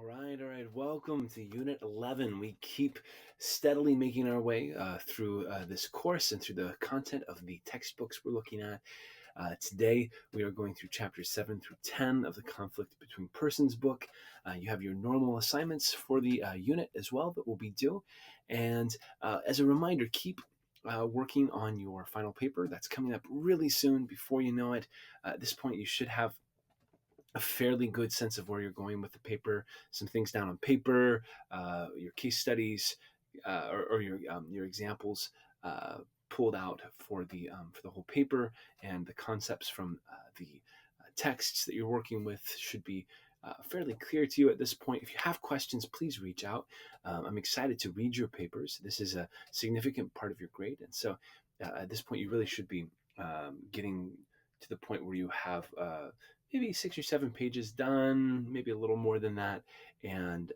All right. Welcome to Unit 11. We keep steadily making our way through this course and through the content of the textbooks we're looking at. Today, we are going through chapters 7 through 10 of the Conflict Between Persons book. You have your normal assignments for the unit as well that will be due. And as a reminder, keep working on your final paper. That's coming up really soon. Before you know it, at this point, you should have a fairly good sense of where you're going with the paper, some things down on paper, your case studies, or your examples pulled out for the whole paper, and the concepts from the texts that you're working with should be fairly clear to you at this point. If you have questions, please reach out. I'm excited to read your papers. This is a significant part of your grade, and so at this point, you really should be getting to the point where you have maybe 6 or 7 pages done, maybe a little more than that, and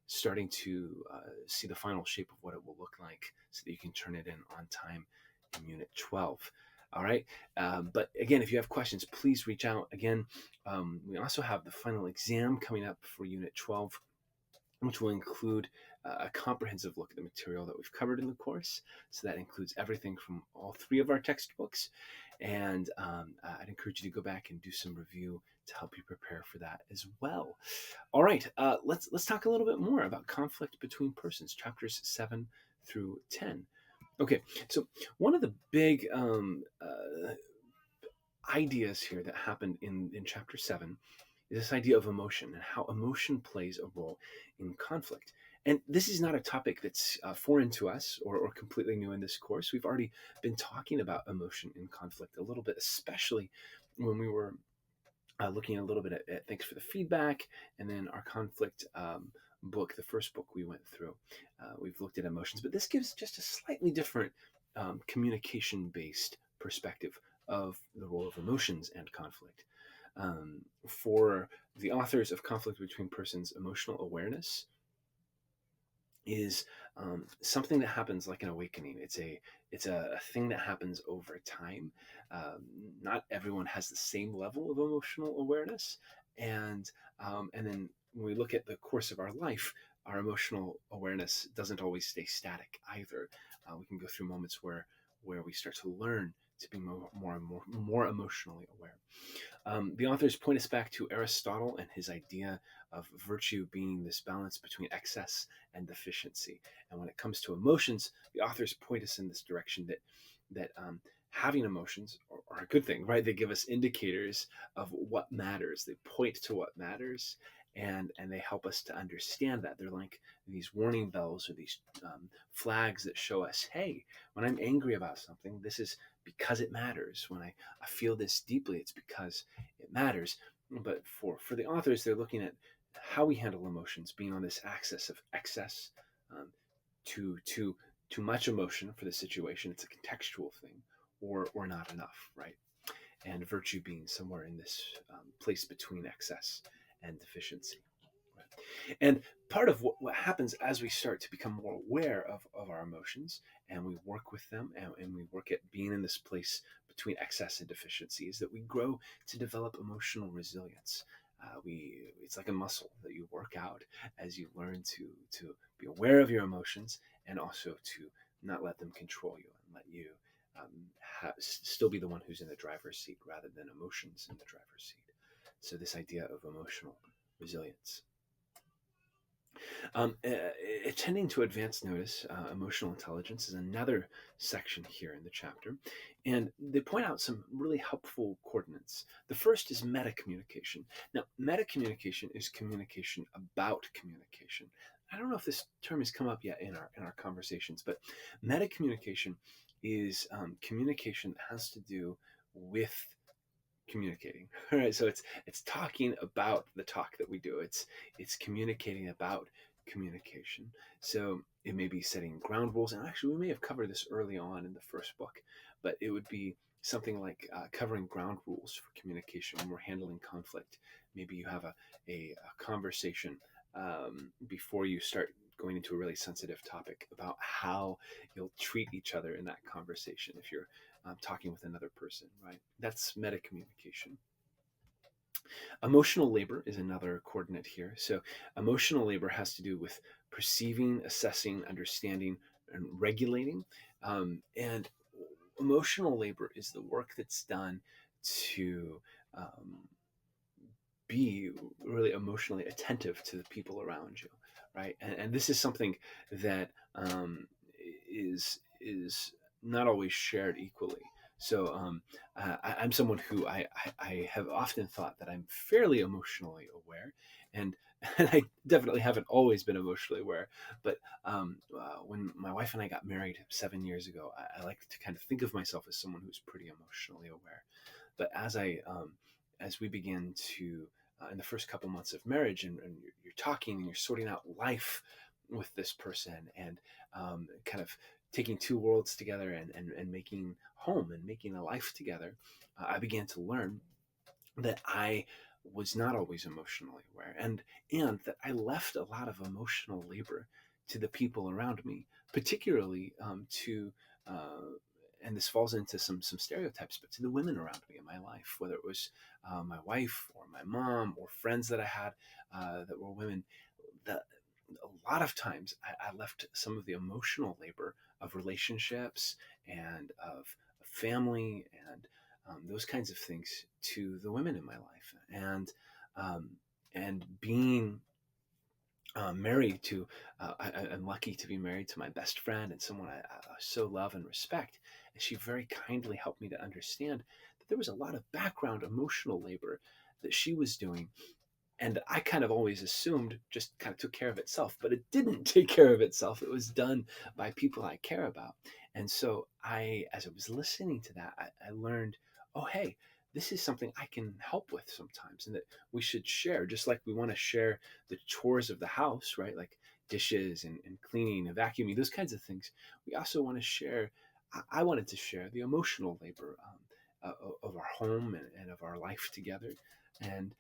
starting to see the final shape of what it will look like so that you can turn it in on time in Unit 12. All right. But again, if you have questions, please reach out. Again, we also have the final exam coming up for Unit 12, which will include a comprehensive look at the material that we've covered in the course. So that includes everything from all three of our textbooks. And I'd encourage you to go back and do some review to help you prepare for that as well. All right, let's talk a little bit more about conflict between persons, chapters 7 through 10. Okay, so one of the big ideas here that happened in chapter 7 is this idea of emotion and how emotion plays a role in conflict. And this is not a topic that's foreign to us or completely new in this course. We've already been talking about emotion in conflict a little bit, especially when we were looking a little bit at Thanks for the Feedback, and then our conflict book, the first book we went through. We've looked at emotions, but this gives just a slightly different communication-based perspective of the role of emotions and conflict. For the authors of Conflict Between Persons, emotional awareness is something that happens like an awakening. It's a thing that happens over time. Not everyone has the same level of emotional awareness, and then when we look at the course of our life, our emotional awareness doesn't always stay static either. We can go through moments where we start to learn to be more emotionally aware. The authors point us back to Aristotle and his idea of virtue being this balance between excess and deficiency. And when it comes to emotions, the authors point us in this direction that having emotions are a good thing, right? They give us indicators of what matters. They point to what matters, and they help us to understand that. They're like these warning bells or these flags that show us, hey, when I'm angry about something, this is because it matters. When I feel this deeply, it's because it matters. But for the authors, they're looking at how we handle emotions being on this axis of excess, um, too much emotion for the situation. It's a contextual thing, or not enough, right? And virtue being somewhere in this place between excess and deficiency. Right? And part of what happens as we start to become more aware of our emotions, and we work with them, and we work at being in this place between excess and deficiency, is that we grow to develop emotional resilience. It's like a muscle that you work out as you learn to be aware of your emotions, and also to not let them control you, and let you still be the one who's in the driver's seat rather than emotions in the driver's seat. So this idea of emotional resilience. Attending to advanced notice, emotional intelligence is another section here in the chapter, and they point out some really helpful coordinates. The first is metacommunication. Now, metacommunication is communication about communication. I don't know if this term has come up yet in our conversations, but metacommunication is communication that has to do with communicating. All right, so it's talking about the talk that we do. It's communicating about communication. So it may be setting ground rules, and actually we may have covered this early on in the first book, but it would be something like covering ground rules for communication when we're handling conflict. Maybe you have a conversation before you start going into a really sensitive topic about how you'll treat each other in that conversation if you're talking with another person, right? That's meta communication. Emotional labor is another coordinate here. So, emotional labor has to do with perceiving, assessing, understanding, and regulating. And emotional labor is the work that's done to um, be really emotionally attentive to the people around you, right? And this is something that is not always shared equally. So I'm someone who I have often thought that I'm fairly emotionally aware, and and I definitely haven't always been emotionally aware. But when my wife and I got married 7 years ago, I like to kind of think of myself as someone who's pretty emotionally aware. But as we begin to in the first couple months of marriage, and you're talking and you're sorting out life with this person, and kind of taking two worlds together, and making home and making a life together, I began to learn that I was not always emotionally aware, and that I left a lot of emotional labor to the people around me, particularly to and this falls into some stereotypes, but to the women around me in my life, whether it was my wife or my mom or friends that I had that were women. That a lot of times I left some of the emotional labor of relationships and of family and those kinds of things to the women in my life, um, and being married to I'm lucky to be married to my best friend and someone I so love and respect, and she very kindly helped me to understand that there was a lot of background emotional labor that she was doing, and I kind of always assumed just kind of took care of itself, but it didn't take care of itself. It was done by people I care about. And so as I was listening to that, I learned, oh, hey, this is something I can help with sometimes, and that we should share, just like we want to share the chores of the house, right? Like dishes and cleaning and vacuuming, those kinds of things. We also want to share, I wanted to share the emotional labor of our home and of our life together. And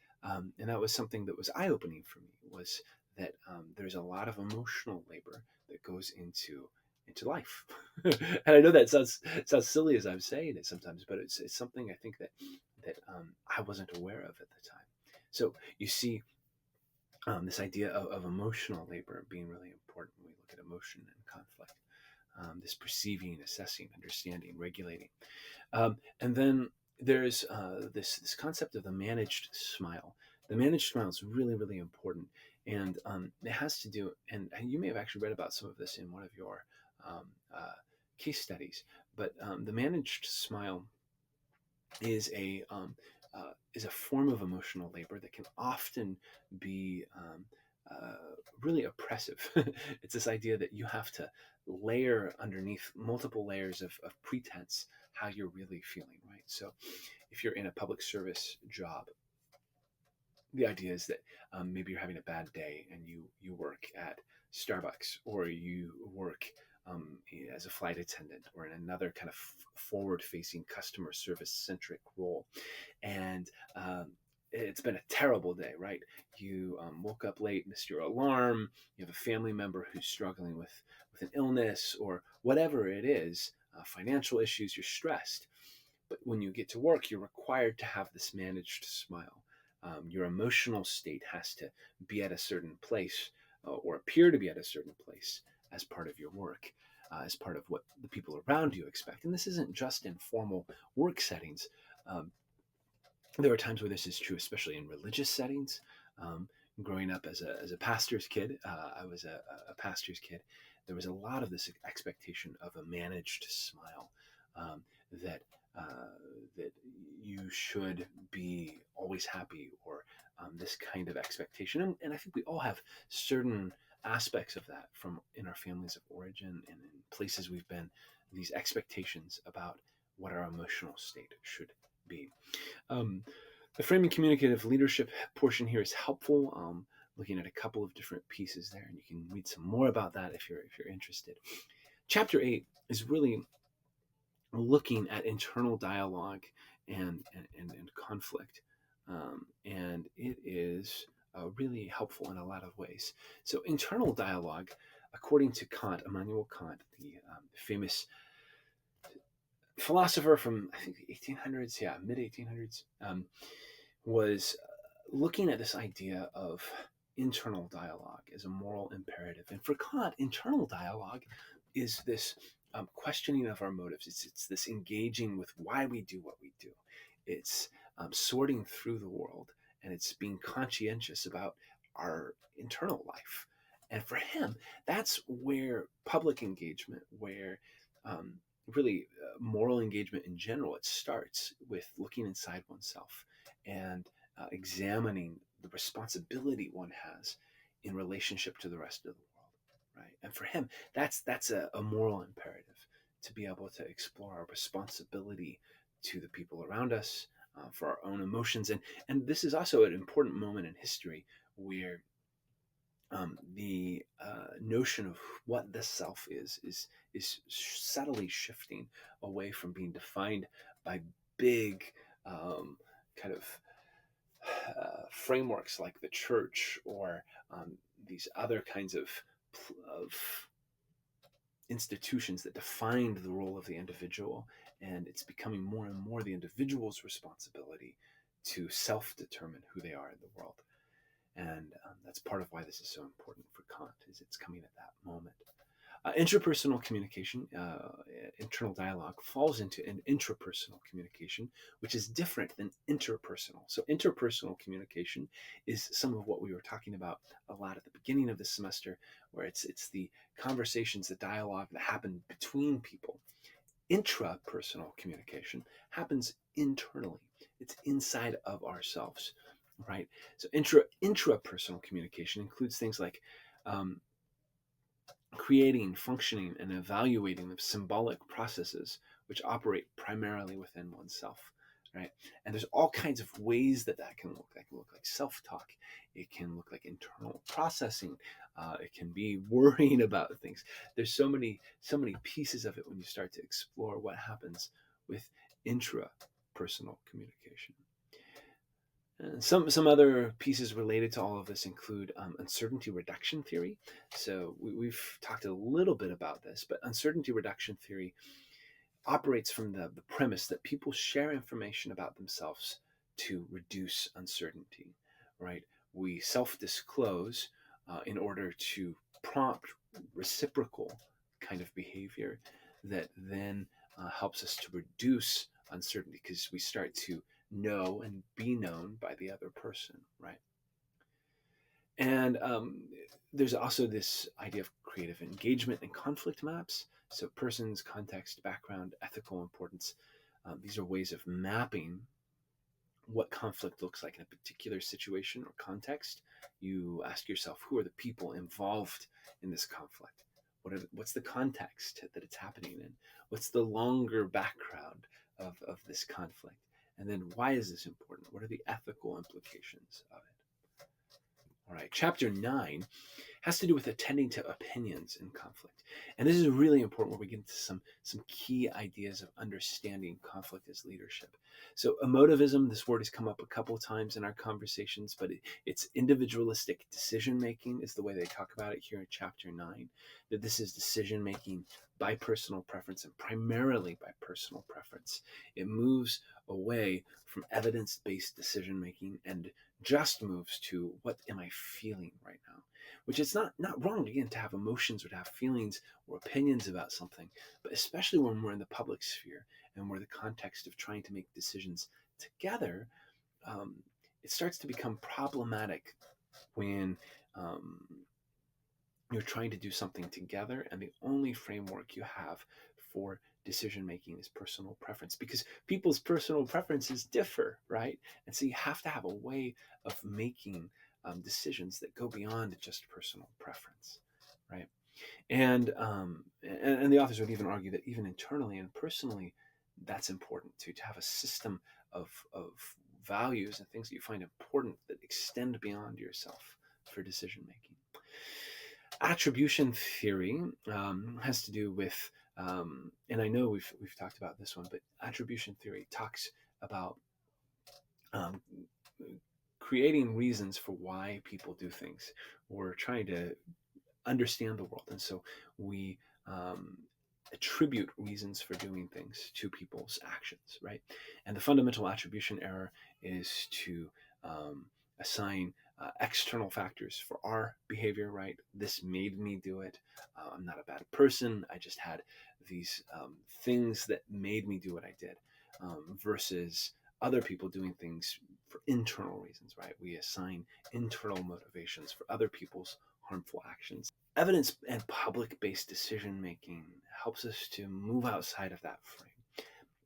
that was something that was eye-opening for me, was that there's a lot of emotional labor that goes into life. And I know that sounds silly as I'm saying it sometimes, but it's something I think that I wasn't aware of at the time. So you see, this idea of emotional labor being really important when we look at emotion and conflict. This perceiving, assessing, understanding, regulating. And then there's this concept of the managed smile. The managed smile is really, really important, and it has to do. And you may have actually read about some of this in one of your um, uh, case studies. But the managed smile is a form of emotional labor that can often be really oppressive. It's this idea that you have to layer underneath multiple layers of pretense how you're really feeling, right? So if you're in a public service job, the idea is that maybe you're having a bad day and you work at Starbucks, or you work as a flight attendant, or in another kind of forward-facing customer service centric role, and it's been a terrible day, right? You woke up late, missed your alarm. You have a family member who's struggling with an illness or whatever it is, financial issues. You're stressed, but when you get to work, you're required to have this managed smile. Your emotional state has to be at a certain place, or appear to be at a certain place as part of your work, as part of what the people around you expect. And this isn't just in formal work settings. Um, there are times where this is true, especially in religious settings. Um, Growing up as a pastor's kid, I was a pastor's kid. There was a lot of this expectation of a managed smile, um, that uh, that you should be always happy, or this kind of expectation. And I think we all have certain aspects of that from in our families of origin and in places we've been. These expectations about what our emotional state should be. Um, the framing communicative leadership portion here is helpful. Looking at a couple of different pieces there, and you can read some more about that if you're interested. Chapter 8 is really looking at internal dialogue and conflict, and it is really helpful in a lot of ways. So internal dialogue, according to Kant, Immanuel Kant, the famous philosopher from I think the 1800s, yeah, mid 1800s, was looking at this idea of internal dialogue as a moral imperative. And for Kant, internal dialogue is this questioning of our motives. It's this engaging with why we do what we do. It's sorting through the world, and it's being conscientious about our internal life. And for him, that's where public engagement, where um, really moral engagement in general, it starts with looking inside oneself and examining the responsibility one has in relationship to the rest of the world, right? And for him, that's a moral imperative to be able to explore our responsibility to the people around us, for our own emotions, and this is also an important moment in history where the notion of what the self is subtly shifting away from being defined by big um, kind of frameworks like the church or these other kinds of institutions that defined the role of the individual, and it's becoming more and more the individual's responsibility to self-determine who they are in the world. And that's part of why this is so important for Kant, is it's coming at that moment. Interpersonal communication, internal dialogue, falls into an intrapersonal communication, which is different than interpersonal. So, interpersonal communication is some of what we were talking about a lot at the beginning of the semester, where it's the conversations, the dialogue that happen between people. Intrapersonal communication happens internally. It's inside of ourselves, right? So intrapersonal communication includes things like um, creating, functioning, and evaluating the symbolic processes which operate primarily within oneself, right? And there's all kinds of ways that can look. That can look like self-talk. It can look like internal processing. It can be worrying about things. There's so many pieces of it when you start to explore what happens with intrapersonal communication. And some other pieces related to all of this include uncertainty reduction theory. So we've talked a little bit about this, but uncertainty reduction theory operates from the premise that people share information about themselves to reduce uncertainty, right? We self-disclose in order to prompt reciprocal kind of behavior that then helps us to reduce uncertainty because we start to know and be known by the other person, right? And there's also this idea of creative engagement and conflict maps. So, persons, context, background, ethical importance. These are ways of mapping what conflict looks like in a particular situation or context. You ask yourself, who are the people involved in this conflict? What's the context that it's happening in? What's the longer background of this conflict? And then why is this important? What are the ethical implications of it? All right, chapter 9 has to do with attending to opinions in conflict. And this is really important where we get into some key ideas of understanding conflict as leadership. So emotivism, this word has come up a couple of times in our conversations, but it's individualistic decision making is the way they talk about it here in chapter 9, that this is decision making by personal preference and primarily by personal preference. It moves away from evidence-based decision making and just moves to what am I feeling right now, which is not wrong again to have emotions or to have feelings or opinions about something, but especially when we're in the public sphere and we're in the context of trying to make decisions together, um, it starts to become problematic when um, you're trying to do something together and the only framework you have for decision making is personal preference, because people's personal preferences differ, right? And so you have to have a way of making decisions that go beyond just personal preference, right? And the authors would even argue that even internally and personally, that's important too, to have a system of values and things that you find important that extend beyond yourself for decision making. Attribution theory has to do with, and I know we've talked about this one, but attribution theory talks about um, creating reasons for why people do things. We're trying to understand the world, and so we attribute reasons for doing things to people's actions, right? And the fundamental attribution error is to assign external factors for our behavior, right? This made me do it. I'm not a bad person. I just had these things that made me do what I did, versus other people doing things for internal reasons, right? We assign internal motivations for other people's harmful actions. Evidence and public based decision making helps us to move outside of that frame.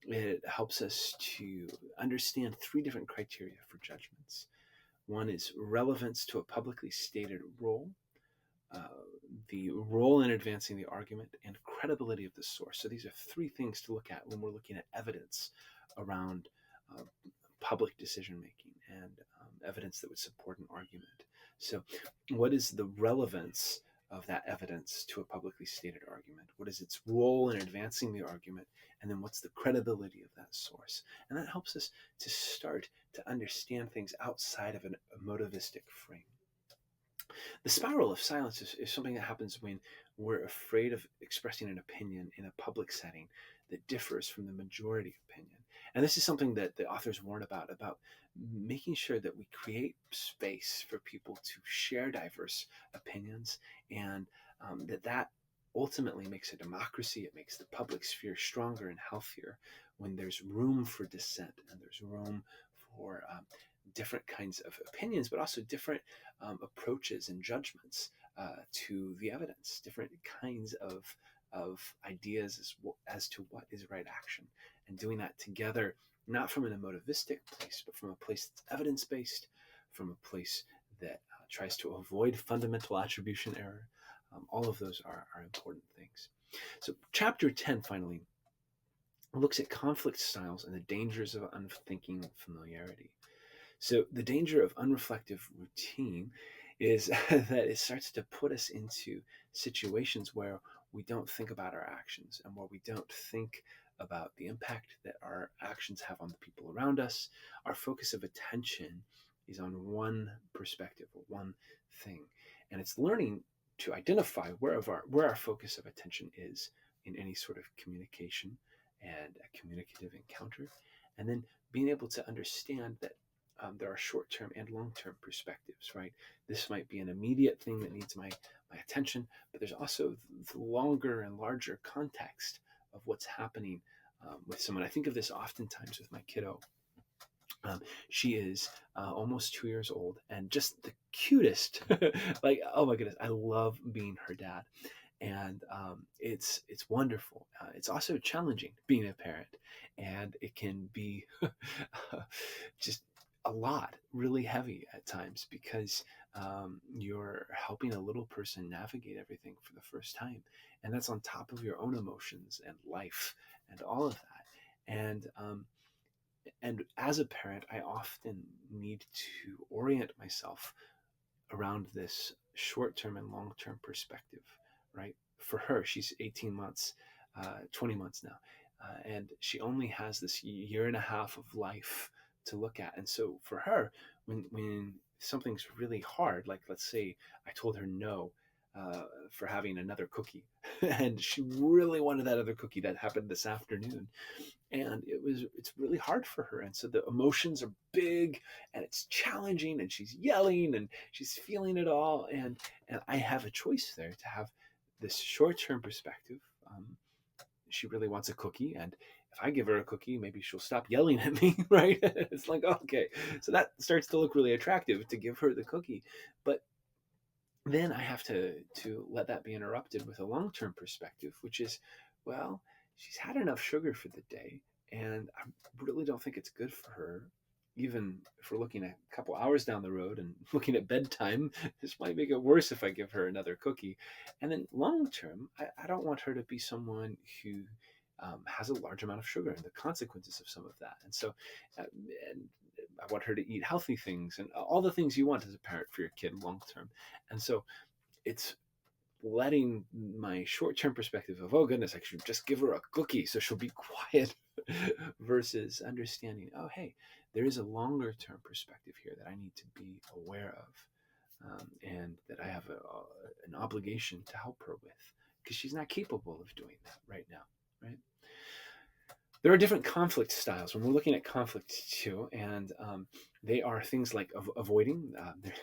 It helps us to understand three different criteria for judgments. One is relevance to a publicly stated role, uh, the role in advancing the argument, and credibility of the source. So these are three things to look at when we're looking at evidence around uh, public decision making and evidence that would support an argument. So, what is the relevance of that evidence to a publicly stated argument? What is its role in advancing the argument? And then what's the credibility of that source? And that helps us to start to understand things outside of a motivistic frame. The spiral of silence is something that happens when we're afraid of expressing an opinion in a public setting that differs from the majority opinion. And this is something that the authors warn about making sure that we create space for people to share diverse opinions, and that ultimately makes a democracy. It makes the public sphere stronger and healthier when there's room for dissent and there's room for different kinds of opinions, but also different approaches and judgments to the evidence, different kinds of ideas as to what is right action, and doing that together, not from an emotivistic place, but from a place that's evidence based, from a place that tries to avoid fundamental attribution error. All of those are important things. So, chapter 10 finally looks at conflict styles and the dangers of unthinking familiarity. So the danger of unreflective routine is that it starts to put us into situations where we don't think about our actions and where we don't think about the impact that our actions have on the people around us. Our focus of attention is on one perspective or one thing. And it's learning to identify where our focus of attention is in any sort of communication and a communicative encounter. And then being able to understand that there are short-term and long-term perspectives, right? This might be an immediate thing that needs my attention, but there's also the longer and larger context of what's happening with someone. I think of this oftentimes with my kiddo. She is almost 2 years old and just the cutest. Like, oh my goodness, I love being her dad, and it's wonderful. It's also challenging being a parent, and it can be just a lot, really heavy at times, because you're helping a little person navigate everything for the first time, and that's on top of your own emotions and life and all of that. And as a parent, I often need to orient myself around this short-term and long-term perspective, right? For her, she's 18 months, 20 months now, and she only has this year and a half of life to look at. And so for her, when something's really hard, like let's say I told her no for having another cookie, and she really wanted that other cookie that happened this afternoon, and it's really hard for her, and so the emotions are big and it's challenging, and she's yelling and she's feeling it all, and I have a choice there to have this short-term perspective. She really wants a cookie, and if I give her a cookie, maybe she'll stop yelling at me, right? It's like, okay, so that starts to look really attractive to give her the cookie, but then I have to let that be interrupted with a long-term perspective, which is, well, she's had enough sugar for the day, and I really don't think it's good for her. Even if we're looking at a couple hours down the road and looking at bedtime, this might make it worse if I give her another cookie. And then long term, I don't want her to be someone who has a large amount of sugar and the consequences of some of that. And so, and I want her to eat healthy things and all the things you want as a parent for your kid long term. And so it's letting my short-term perspective of, oh goodness, I should just give her a cookie so she'll be quiet, versus understanding, oh hey, there is a longer term perspective here that I need to be aware of, and that I have an obligation to help her with, because she's not capable of doing that right now, right? There are different conflict styles when we're looking at conflict too, and they are things like avoiding.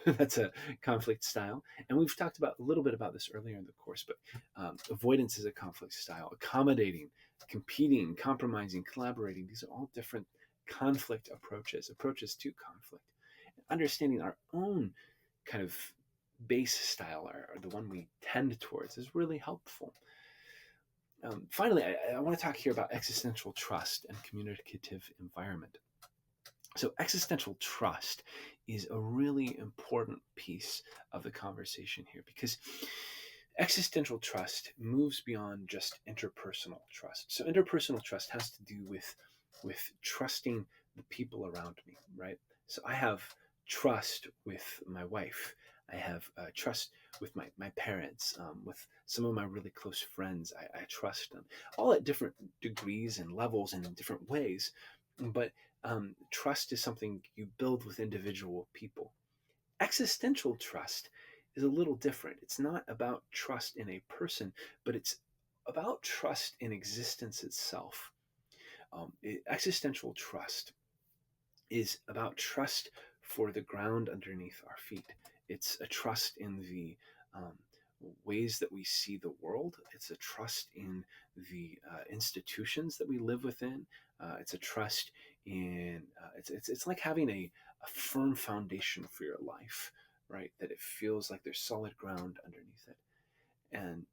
That's a conflict style, and we've talked about a little bit about this earlier in the course. But avoidance is a conflict style. Accommodating, competing, compromising, collaborating. These are all different conflict approaches to conflict. Understanding our own kind of base style, or the one we tend towards, is really helpful. Finally, I want to talk here about existential trust and communicative environment. So, existential trust is a really important piece of the conversation here, because existential trust moves beyond just interpersonal trust. So, interpersonal trust has to do with trusting the people around me, right? So, I have trust with my wife. I have trust with my parents, with some of my really close friends. I trust them, all at different degrees and levels and in different ways. But trust is something you build with individual people. Existential trust is a little different. It's not about trust in a person, but it's about trust in existence itself. Existential trust is about trust for the ground underneath our feet. It's a trust in the um, ways that we see the world. It's a trust in the institutions that we live within. It's a trust in, it's like having a firm foundation for your life, right? That it feels like there's solid ground underneath it. And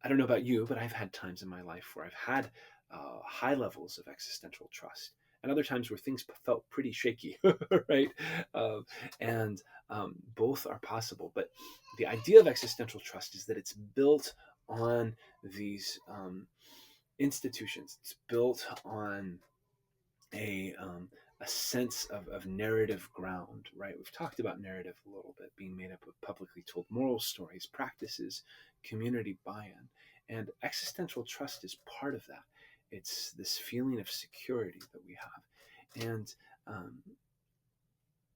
I don't know about you, but I've had times in my life where I've had high levels of existential trust, and other times where things felt pretty shaky, right? Um, and both are possible. But the idea of existential trust is that it's built on these institutions. It's built on a um, a sense of narrative ground, right? We've talked about narrative a little bit, being made up of publicly told moral stories, practices, community buy-in, and existential trust is part of that. It's this feeling of security that we have, and um,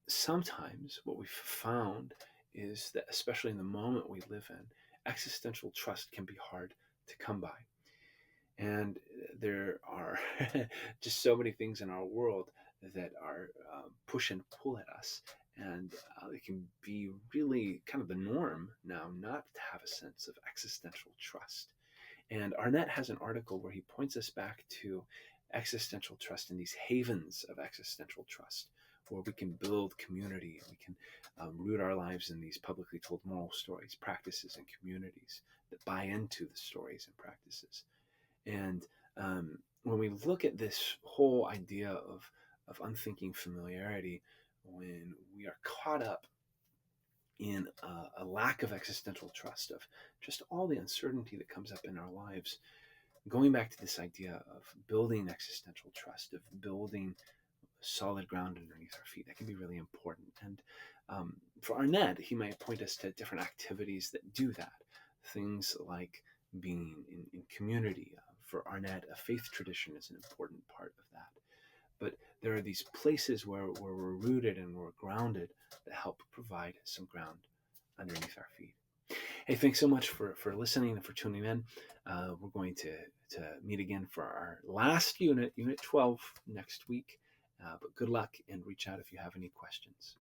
sometimes what we've found is that, especially in the moment we live in, existential trust can be hard to come by. And there are just so many things in our world that are push and pull at us. And it can be really kind of the norm now not to have a sense of existential trust. And Arnett has an article where he points us back to existential trust and these havens of existential trust, where we can build community and we can root our lives in these publicly told moral stories, practices, and communities that buy into the stories and practices. And when we look at this whole idea of unthinking familiarity, when we are caught up in a lack of existential trust, of just all the uncertainty that comes up in our lives, going back to this idea of building existential trust, of building solid ground underneath our feet, that can be really important. And for Arnett, he might point us to different activities that do that. Things like being in community. For Arnett, a faith tradition is an important part of that. But there are these places where we're rooted and we're grounded that help provide some ground underneath our feet. Hey, thanks so much for listening and for tuning in. We're going to meet again for our last unit, Unit 12, next week. But good luck, and reach out if you have any questions.